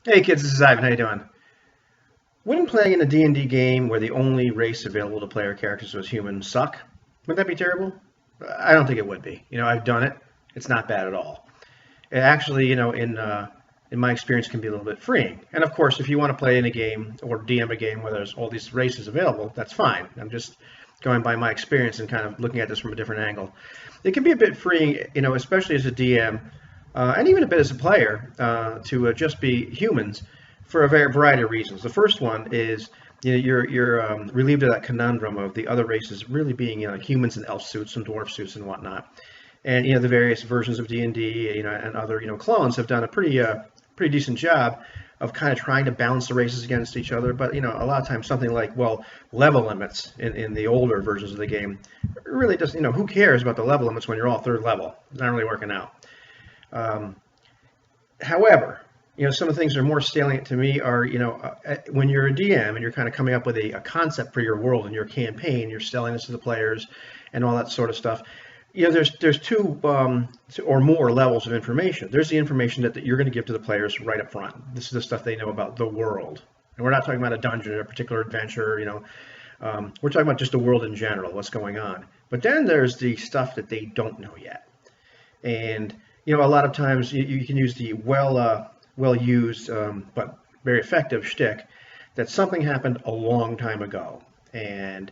Hey kids, this is Ivan. How you doing? Wouldn't playing in a D&D game where the only race available to player characters was human suck? Wouldn't that be terrible? I don't think it would be. I've done it. It's not bad at all. It actually, in my experience, can be a little bit freeing. And of course, if you want to play in a game or DM a game where there's all these races available, that's fine. I'm just going by my experience and kind of looking at this from a different angle. It can be a bit freeing, especially as a DM, and even a bit as a player, to just be humans for a very variety of reasons. The first one is you're relieved of that conundrum of the other races really being humans in elf suits and dwarf suits and whatnot. And the various versions of D&D and other clones have done a pretty decent job of kind of trying to balance the races against each other. But a lot of times something like, well, level limits in the older versions of the game really doesn't, who cares about the level limits when you're all third level? It's not really working out. However, some of the things that are more salient to me are, when you're a DM and you're kind of coming up with a concept for your world and your campaign, you're selling this to the players and all that sort of stuff. There's two or more levels of information. There's the information that you're going to give to the players right up front. This is the stuff they know about the world. And we're not talking about a dungeon or a particular adventure, we're talking about just the world in general, what's going on. But then there's the stuff that they don't know yet. And, a lot of times you can use the well-used but very effective shtick that something happened a long time ago. And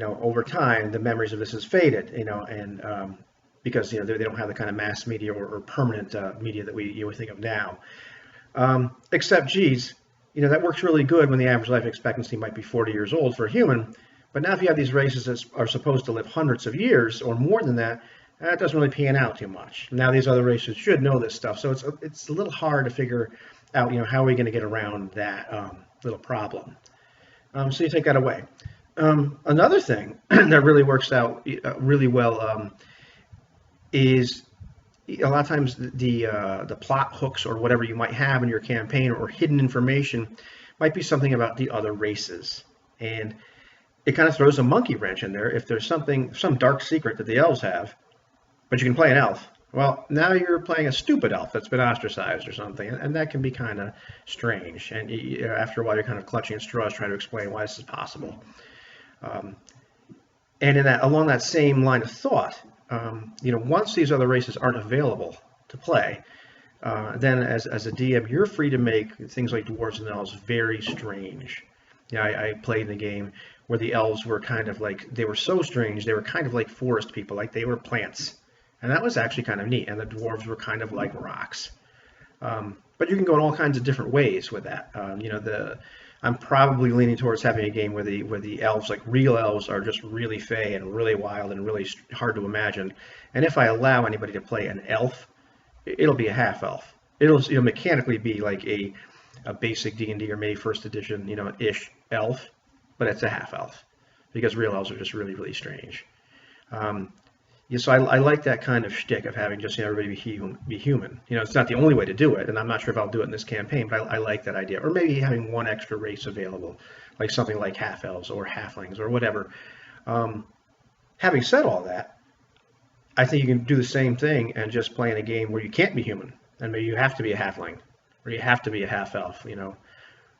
over time, the memories of this has faded, and because they don't have the kind of mass media or permanent media that we think of now. Except, geez, that works really good when the average life expectancy might be 40 years old for a human. But now if you have these races that are supposed to live hundreds of years or more than that, that doesn't really pan out too much. Now these other races should know this stuff, so it's a little hard to figure out, how are we going to get around that little problem. So you take that away. Another thing that really works out really well is a lot of times the plot hooks or whatever you might have in your campaign or hidden information might be something about the other races. And it kind of throws a monkey wrench in there if there's some dark secret that the elves have, but you can play an elf. Well, now you're playing a stupid elf that's been ostracized or something, and that can be kind of strange. And after a while, you're kind of clutching at straws trying to explain why this is possible. And along that same line of thought, once these other races aren't available to play, then as a DM, you're free to make things like dwarves and elves very strange. I played in a game where the elves were kind of like, they were so strange, they were kind of like forest people, like they were plants. And that was actually kind of neat. And the dwarves were kind of like rocks. But you can go in all kinds of different ways with that. I'm probably leaning towards having a game where the elves, like real elves, are just really fey and really wild and really hard to imagine. And if I allow anybody to play an elf, it'll be a half elf. It'll mechanically be like a basic D&D or maybe first edition, ish elf, but it's a half elf because real elves are just really, really strange. So I like that kind of shtick of having just everybody be human. It's not the only way to do it, and I'm not sure if I'll do it in this campaign, but I like that idea. Or maybe having one extra race available, like something like half elves or halflings or whatever. Having said all that, I think you can do the same thing and just play in a game where you can't be human, and maybe you have to be a halfling, or you have to be a half elf,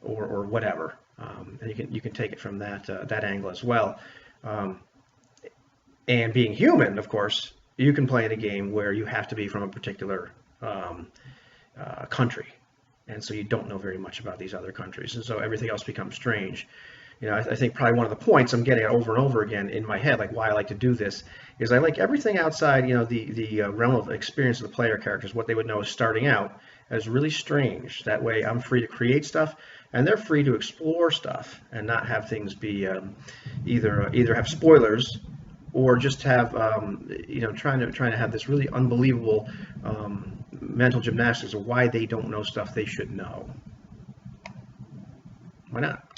or whatever. And you can take it from that angle as well. And being human, of course, you can play in a game where you have to be from a particular country. And so you don't know very much about these other countries. And so everything else becomes strange. I think probably one of the points I'm getting at over and over again in my head, like why I like to do this, is I like everything outside, the realm of experience of the player characters, what they would know starting out, as really strange. That way I'm free to create stuff, and they're free to explore stuff and not have things be either have spoilers or just have trying to have this really unbelievable mental gymnastics of why they don't know stuff they should know. Why not?